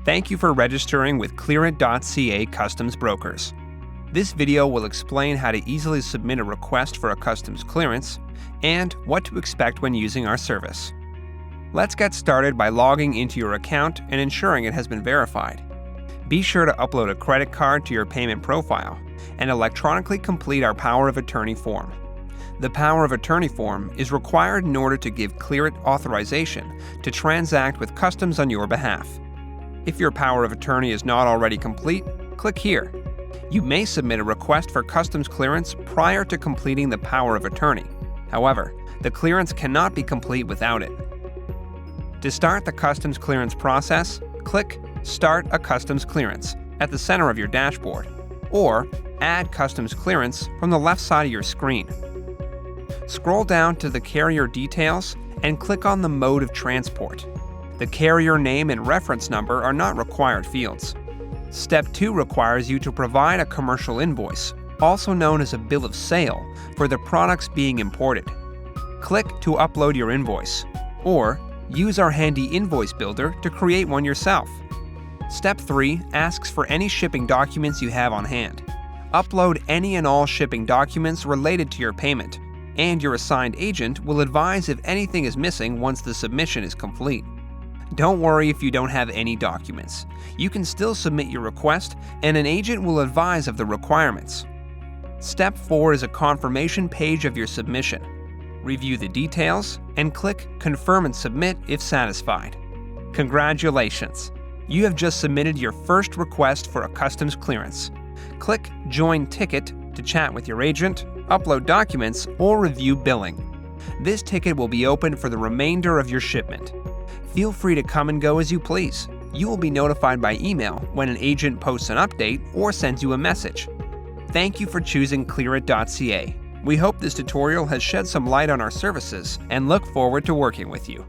Thank you for registering with Clearit.ca Customs Brokers. This video will explain how to easily submit a request for a customs clearance and what to expect when using our service. Let's get started by logging into your account and ensuring it has been verified. Be sure to upload a credit card to your payment profile and electronically complete our Power of Attorney form. The Power of Attorney form is required in order to give Clearit authorization to transact with customs on your behalf. If your Power of Attorney is not already complete, click here. You may submit a request for customs clearance prior to completing the Power of Attorney. However, the clearance cannot be complete without it. To start the customs clearance process, click Start a Customs Clearance at the center of your dashboard, or Add Customs Clearance from the left side of your screen. Scroll down to the carrier details and click on the mode of transport. The carrier name and reference number are not required fields. Step 2 requires you to provide a commercial invoice, also known as a bill of sale, for the products being imported. Click to upload your invoice, or use our handy invoice builder to create one yourself. Step 3 asks for any shipping documents you have on hand. Upload any and all shipping documents related to your payment, and your assigned agent will advise if anything is missing once the submission is complete. Don't worry if you don't have any documents. You can still submit your request, and an agent will advise of the requirements. Step 4 is a confirmation page of your submission. Review the details and click Confirm and Submit if satisfied. Congratulations! You have just submitted your first request for a customs clearance. Click Join Ticket to chat with your agent, upload documents, or review billing. This ticket will be open for the remainder of your shipment. Feel free to come and go as you please. You will be notified by email when an agent posts an update or sends you a message. Thank you for choosing Clearit.ca. We hope this tutorial has shed some light on our services and look forward to working with you.